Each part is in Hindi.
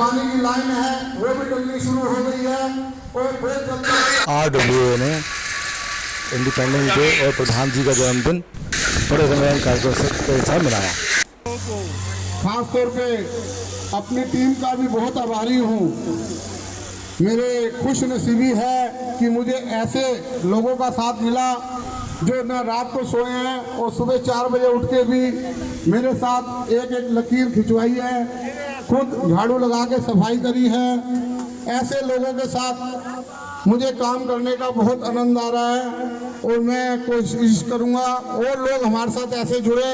पानी की लाइन है वो भी डलनी शुरू हो गई है और बहुत जल्दी RWA ने इंडिपेंडेंस डे और प्रधान जी का जन्मदिन बड़े रंगारंग कार्यक्रम के साथ मनाया। खास तौर पे अपनी टीम का भी बहुत आभारी हूँ। मेरे खुश नसीबी है कि मुझे ऐसे लोगों का साथ मिला जो न रात को सोए हैं और सुबह 4 बजे उठ के भी मेरे साथ एक एक लकीर खिंचवाई है, खुद झाड़ू लगा के सफाई करी है। ऐसे लोगों के साथ मुझे काम करने का बहुत आनंद आ रहा है और मैं कोशिश करूंगा और लोग हमारे साथ ऐसे जुड़े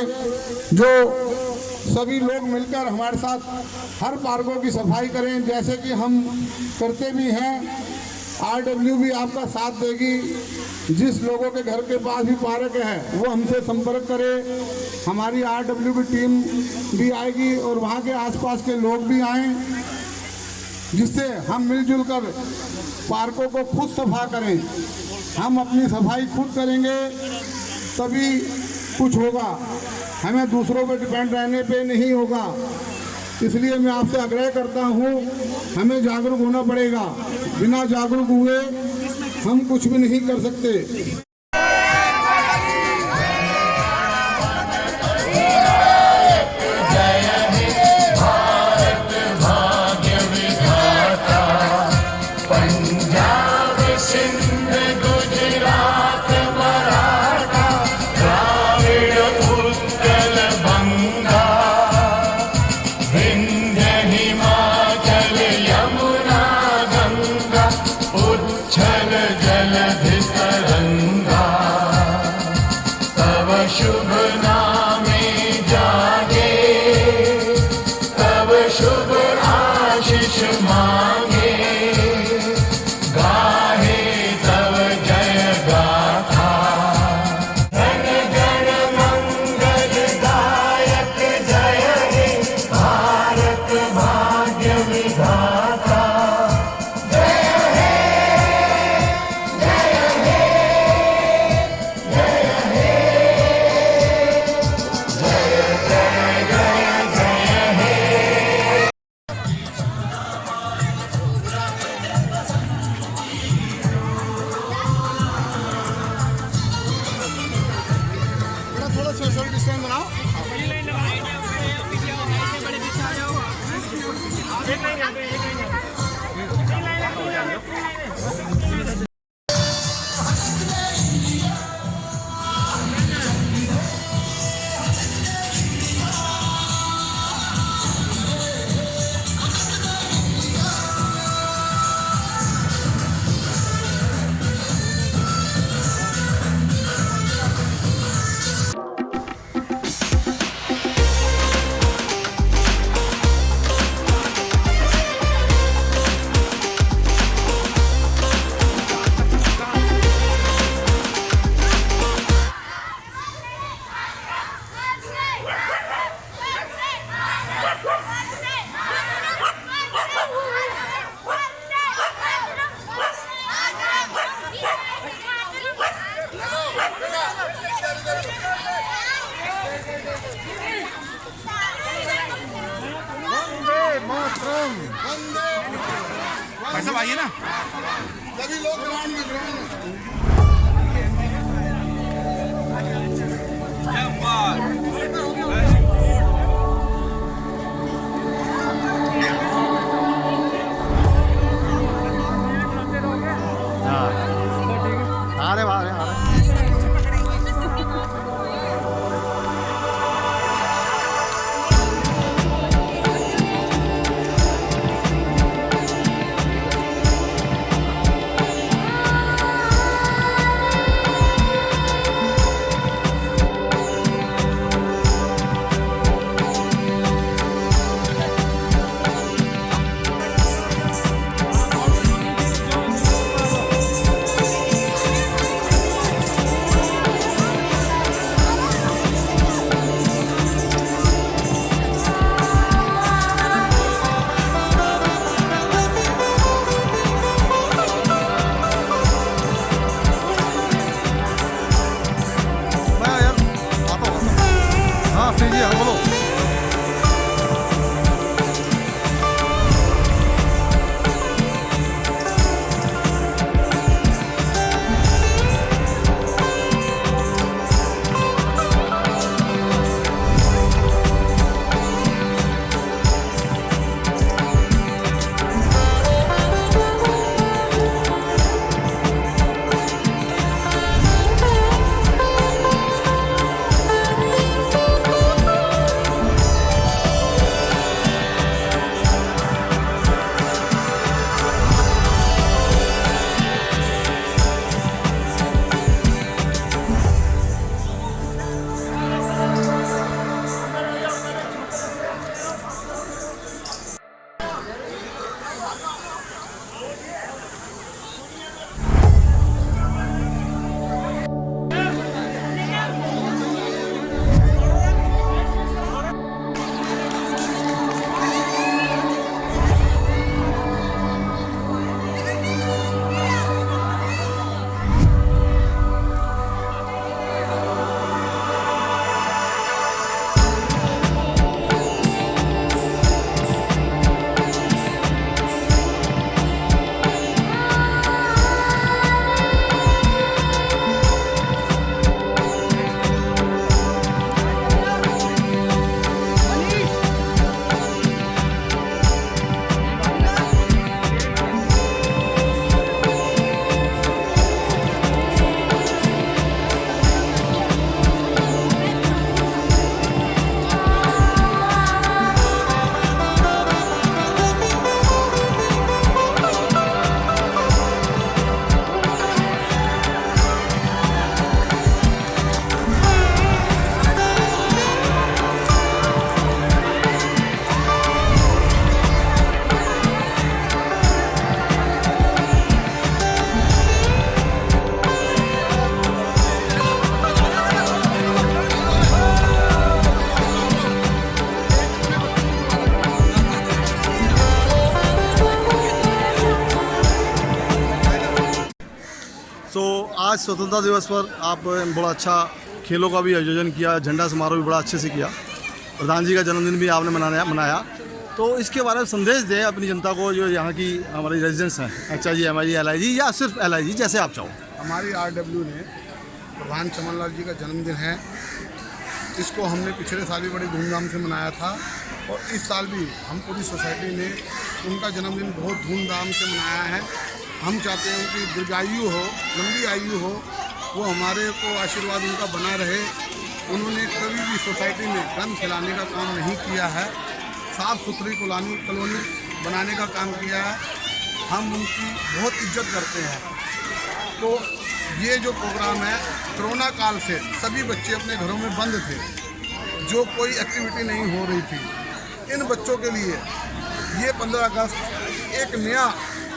जो सभी लोग मिलकर हमारे साथ हर पार्कों की सफाई करें जैसे कि हम करते भी हैं। RW भी आपका साथ देगी। जिस लोगों के घर के पास भी पार्क है वो हमसे संपर्क करे। हमारी RW की टीम भी आएगी और वहाँ के आसपास के लोग भी आएं जिससे हम मिलजुल कर पार्कों को खुद सफा करें। हम अपनी सफाई खुद करेंगे तभी कुछ होगा, हमें दूसरों पर डिपेंड रहने पे नहीं होगा। इसलिए मैं आपसे आग्रह करता हूँ, हमें जागरूक होना पड़ेगा। बिना जागरूक हुए हम कुछ भी नहीं कर सकते। शुभ नामे जागे तब शुभ आशीष मांगे, गाहे तब जय गाथा। धन गण मंगल दायक जय हे भारत भाग्य विधाता। थोड़ा सोशल डिस्टेंस बनाओ। भाई साहब आइए ना, सभी लोग ग्राउंड में आ रहे आ रहे। आज स्वतंत्रता दिवस पर आप बड़ा अच्छा खेलों का भी आयोजन किया, झंडा समारोह भी बड़ा अच्छे से किया, प्रधान जी का जन्मदिन भी आपने मनाया। तो इसके बारे में संदेश दें अपनी जनता को जो यहाँ की हमारी रेजिडेंट्स हैं, HIG, MIG, LIG या सिर्फ LIG, जैसे आप चाहो। हमारी RW ने प्रधान चमनलाल जी का जन्मदिन है, इसको हमने पिछले साल भी बड़ी धूमधाम से मनाया था और इस साल भी हम पूरी सोसाइटी ने उनका जन्मदिन बहुत धूमधाम से मनाया है। हम चाहते हैं कि दीर्घायु हो, लंबी आयु हो, वो हमारे को आशीर्वाद उनका बना रहे। उन्होंने कभी भी सोसाइटी में गंद फैलाने का काम नहीं किया है, साफ़ सुथरी कॉलोनी बनाने का काम किया है। हम उनकी बहुत इज्जत करते हैं। तो ये जो प्रोग्राम है, कोरोना काल से सभी बच्चे अपने घरों में बंद थे, जो कोई एक्टिविटी नहीं हो रही थी। इन बच्चों के लिए ये 15 अगस्त एक नया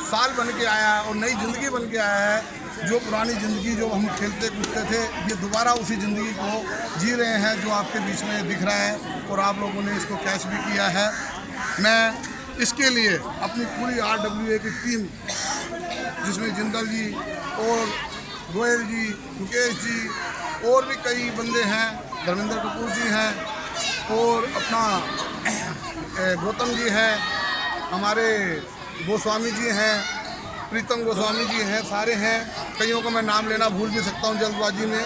साल बन के आया और नई ज़िंदगी बन के आया है। जो पुरानी ज़िंदगी जो हम खेलते कूदते थे, ये दोबारा उसी ज़िंदगी को जी रहे हैं जो आपके बीच में दिख रहा है और आप लोगों ने इसको कैच भी किया है। मैं इसके लिए अपनी पूरी RWA की टीम, जिसमें जिंदल जी और गोयल जी, मुकेश जी और भी कई बंदे हैं, धर्मेंद्र कपूर जी हैं और अपना गौतम जी हैं, हमारे गोस्वामी जी हैं, प्रीतम गोस्वामी जी हैं, सारे हैं। कईयों का मैं नाम लेना भूल भी सकता हूं जल्दबाजी में।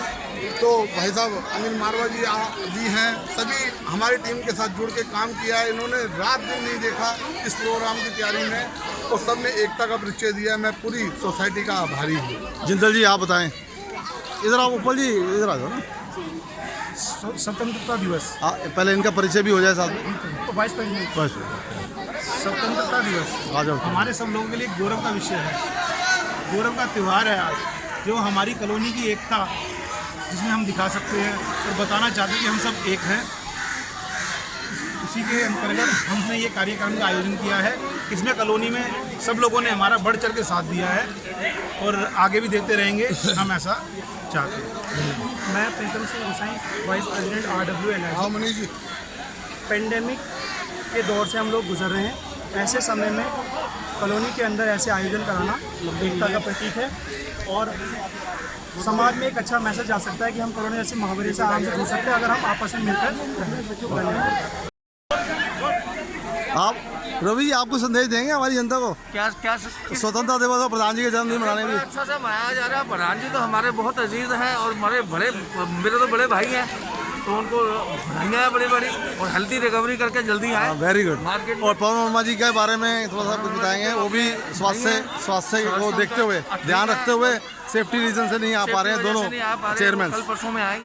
तो भाई साहब अनिल मारवा जी हैं, सभी हमारी टीम के साथ जुड़ के काम किया है। इन्होंने रात दिन नहीं देखा इस प्रोग्राम की तैयारी में और सब ने एकता का परिचय दिया। मैं पूरी सोसाइटी का आभारी हूँ। जिंदल जी आप बताएं। इधर आप ऊपर जी, इधर आ जाओ ना। स्वतंत्रता दिवस पहले इनका परिचय भी हो जाए साथ में। तो 22 स्वतंत्रता दिवस आ जाओ। हमारे सब लोगों के लिए गौरव का विषय है, गौरव का त्यौहार है आज, जो हमारी कॉलोनी की एकता जिसमें हम दिखा सकते हैं और बताना चाहते हैं कि हम सब एक हैं। उसी के अंतर्गत हमने ये कार्यक्रम का आयोजन किया है। इसमें कॉलोनी में सब लोगों ने हमारा बढ़ चढ़ के साथ दिया है और आगे भी देते रहेंगे, हम ऐसा चाहते हैं। मैं प्रीतम सिंह गोसाई, वाइस प्रेसिडेंट RWA। हाँ मनीष जी। पेंडेमिक के दौर से हम लोग गुजर रहे हैं। ऐसे समय में कॉलोनी के अंदर ऐसे आयोजन कराना एकता का प्रतीक है और समाज में एक अच्छा मैसेज आ सकता है कि हम कोरोना जैसे महामारी से आराम से जुड़ सकते हैं अगर हम आपस में मिलकर। आप रवि जी आपको संदेश देंगे हमारी जनता को? क्या स्वतंत्रता दिवस और प्रधान जी के जन्मदिन मनाने में अच्छा से मनाया जा रहा है। प्रधान जी तो हमारे बहुत अजीज हैं और मेरे तो बड़े भाई हैं, तो उनको बधाइयाँ हैं बड़ी बड़ी और हेल्थी रिकवरी करके जल्दी आए। Very good. मार्केट और पवन वर्मा जी के बारे में थोड़ा सा कुछ बताएंगे। वो भी स्वास्थ्य को देखते हुए, ध्यान रखते हुए सेफ्टी रीजन से नहीं आ पा रहे हैं दोनों चेयरमैन। कल परसों में आए।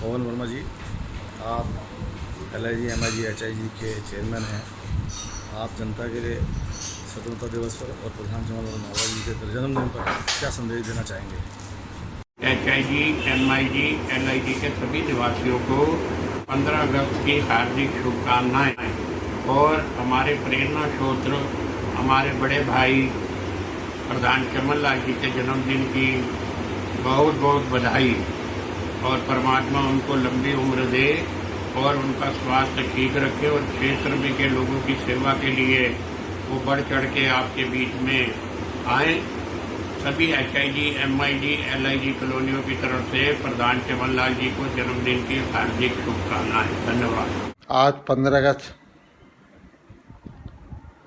पवन वर्मा जी, आप LIG, MIG, HIG के चेयरमैन हैं। आप जनता के लिए स्वतंत्रता दिवस पर और प्रधान चमनलाल मारवा जी के जन्मदिन पर क्या संदेश देना चाहेंगे? HIG, MIG, LIG के सभी निवासियों को 15 अगस्त की हार्दिक शुभकामनाएं और हमारे प्रेरणा स्रोत हमारे बड़े भाई प्रधान चमनलाल जी के जन्मदिन की बहुत बहुत बधाई और परमात्मा उनको लंबी उम्र दे और उनका स्वास्थ्य ठीक रखे और क्षेत्र में के लोगों की सेवा के लिए वो बढ़ चढ़ के आपके बीच में आए। सभी HIG, MIG, LIG कॉलोनियों की तरफ से प्रधान चमनलाल जी को जन्मदिन की हार्दिक शुभकामनाएं। धन्यवाद। आज 15 अगस्त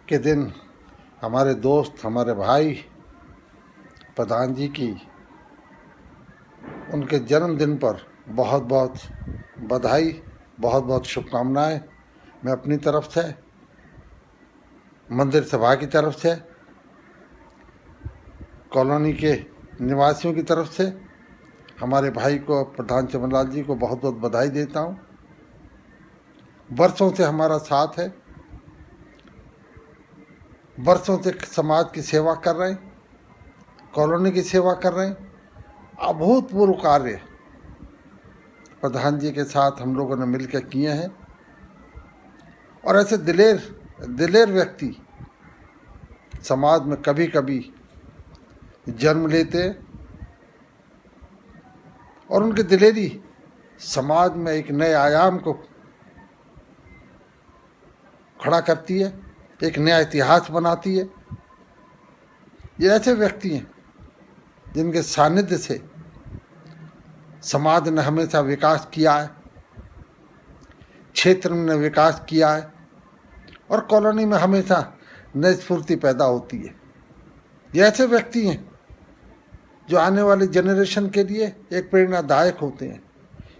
के दिन हमारे दोस्त, हमारे भाई प्रधान जी की उनके जन्मदिन पर बहुत बहुत बधाई, बहुत बहुत शुभकामनाएं। मैं अपनी तरफ से, मंदिर सभा की तरफ से, कॉलोनी के निवासियों की तरफ से हमारे भाई को, प्रधान चमनलाल जी को बहुत बहुत बधाई देता हूं। वर्षों से हमारा साथ है, वर्षों से समाज की सेवा कर रहे हैं, कॉलोनी की सेवा कर रहे हैं। अभूतपूर्व कार्य प्रधान जी के साथ हम लोगों ने मिलकर किए हैं और ऐसे दिलेर व्यक्ति समाज में कभी कभी जन्म लेते और उनकी दिलेरी समाज में एक नए आयाम को खड़ा करती है, एक नया इतिहास बनाती है। ये ऐसे व्यक्ति हैं जिनके सानिध्य से समाज ने हमेशा विकास किया है, क्षेत्र में विकास किया है और कॉलोनी में हमेशा नई स्फूर्ति पैदा होती है। ये ऐसे व्यक्ति हैं जो आने वाली जनरेशन के लिए एक प्रेरणादायक होते हैं।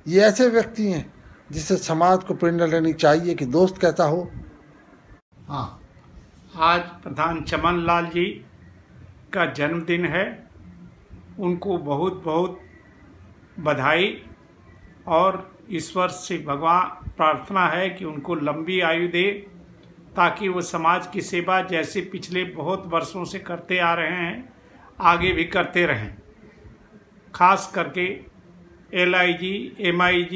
ये ऐसे व्यक्ति हैं जिससे समाज को प्रेरणा लेनी चाहिए कि दोस्त कैसा हो। हाँ, आज प्रधान चमन लाल जी का जन्मदिन है। उनको बहुत बहुत बधाई और ईश्वर से भगवान प्रार्थना है कि उनको लंबी आयु दे, ताकि वो समाज की सेवा जैसे पिछले बहुत वर्षों से करते आ रहे हैं आगे भी करते रहें। खास करके LIG, MIG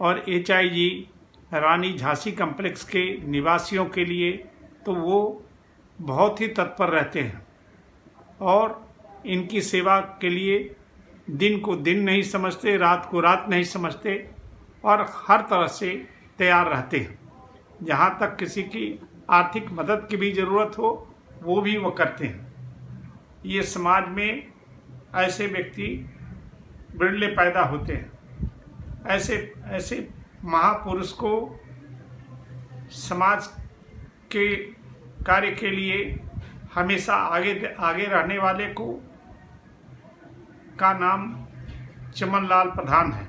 और HIG रानी झांसी कम्प्लेक्स के निवासियों के लिए तो वो बहुत ही तत्पर रहते हैं और इनकी सेवा के लिए दिन को दिन नहीं समझते, रात को रात नहीं समझते और हर तरह से तैयार रहते हैं। जहाँ तक किसी की आर्थिक मदद की भी ज़रूरत हो वो भी वो करते हैं। ये समाज में ऐसे व्यक्ति बिरले पैदा होते हैं। ऐसे महापुरुष को समाज के कार्य के लिए हमेशा आगे रहने वाले को का नाम चमन लाल प्रधान है।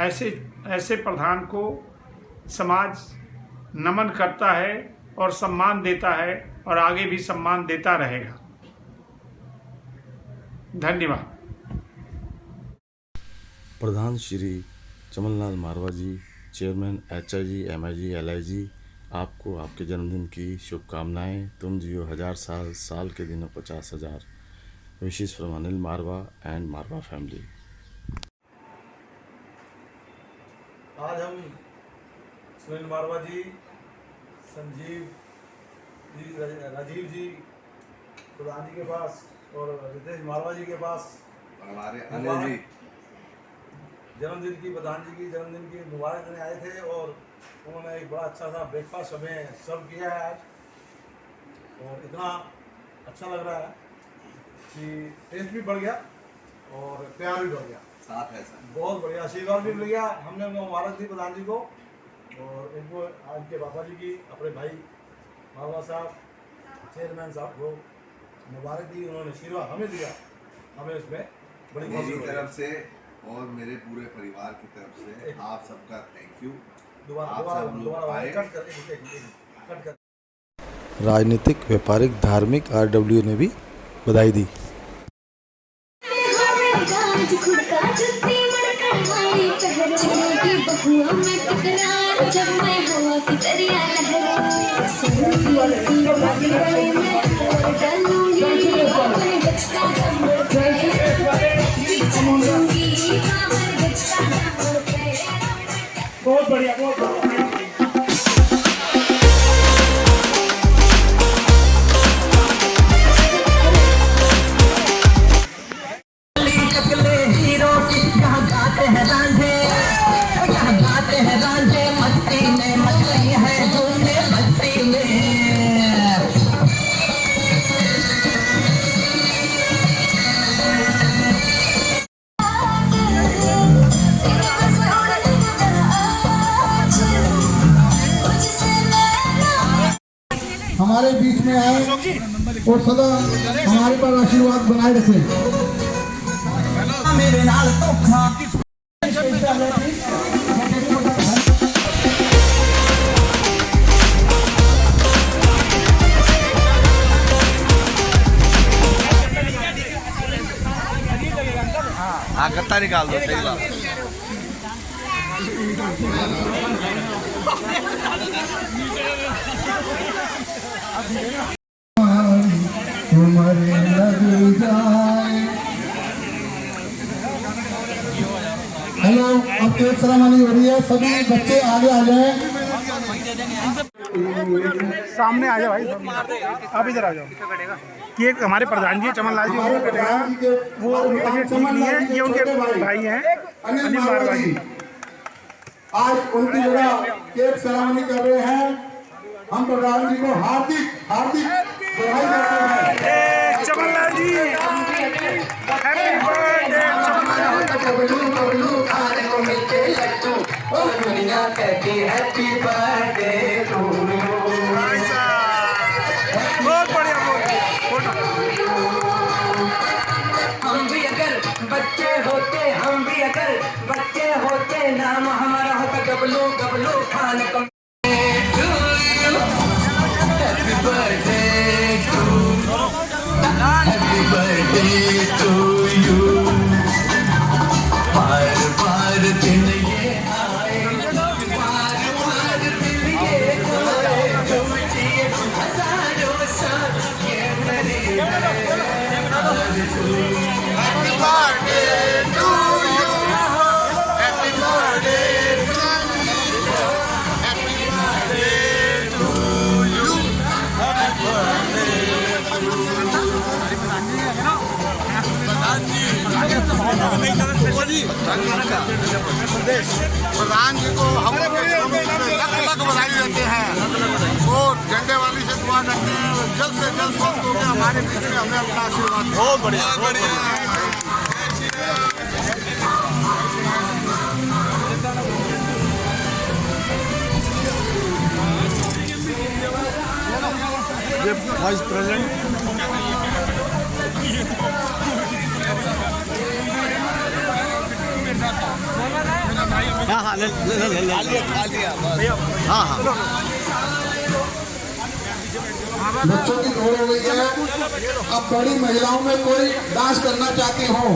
ऐसे प्रधान को समाज नमन करता है और सम्मान देता है और आगे भी सम्मान देता रहेगा। धन्यवाद। प्रधान श्री चमनलाल मारवा जी, चेयरमैन HIG, MIG, LIG, आपको आपके जन्मदिन की शुभकामनाएं। तुम जियो 1000 साल, साल के दिनों 50,000। विशेष from Anil Marwa and Marwa family. आज हम सुनील मारवा जी, संजीव जी, राजीव जी, प्रधान जी के पास और रितेश मारवा जी के पास हमारे अनिल जी जन्मदिन की, प्रधान जी की जन्मदिन की मुबारक देने आए थे और उन्होंने एक बड़ा अच्छा सा ब्रेकफास्ट हमें सर्व किया है आज और इतना अच्छा लग रहा है कि टेस्ट भी बढ़ गया और प्यार भी बढ़ गया। साथ है सर, बहुत बढ़िया, आशीर्वाद भी मिल गया। हमने उनको मुबारक दी प्रधान जी को और इनको आज के पापा जी की, अपने भाई मारवा साहब, चेयरमैन साहब को मुबारक दी। उन्होंने आशीर्वाद हमें दिया, हमें उसमें बड़ी मेरी तरफ से और मेरे पूरे परिवार की तरफ से आप सबका थैंक यू। राजनीतिक, व्यापारिक, धार्मिक RW ने भी बधाई दी। बहुत बढ़िया, बहुत बढ़िया। हमारे बीच में आए और सदा हमारे पर आशीर्वाद बनाए रखे। मेरे नाल धोखा हाँ, गत्ता निकाल दो, सही बात। तुम्हारे लग जाए। हेलो, अब केक सेरेमनी हो रही है, सभी बच्चे आगे आ जाएं। सामने आ जाओ भाई, आप इधर आ जाओ। केक हमारे प्रधान जी चमन लाल जी को कटेगा, वो उनकी तबीयत ठीक नहीं है। ये उनके भाई हैं अनिल मारवा जी। आज उनकी जगह केक सेरेमनी कर रहे हैं। हम प्रधान जी को हार्दिक हार्दिक बधाई देते हैं। चमन लाल जी बबलू बबलू खाने को मिलते लड्डू और दुनिया कहती हैप्पी बर्थडे टू यू। बहुत बढ़िया फोटो। हम भी अगर बच्चे होते नाम हमारा होता गबलू गबलू खाने को। Happy birthday to you. बार बार दिन ये आए, बार बार दिन ये आए, तुम जिए हजारों साल ये मेरी आरज़ू। Happy birthday to you, happy birthday to you, happy birthday to you, happy birthday to you. प्रधान जी को हम लख बधाई देते हैं और झंडे वाली से दुआ करते हैं जल्द से जल्द स्वस्थ होकर हमारे बीच में हमें अपना आशीर्वाद। बहुत बढ़िया वाइस प्रेसिडेंट हाँ हाँ ले हाँ हाँ बच्चों की दौड़ हो गई है। अब बड़ी महिलाओं में कोई डांस करना चाहती हो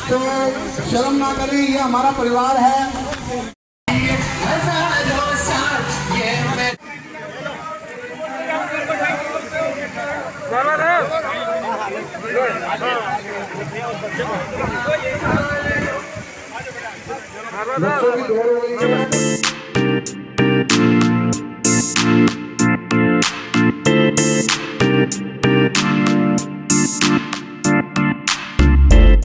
तो शर्म ना करें, ये हमारा परिवार है। बच्चों की दौड़ हो गई है।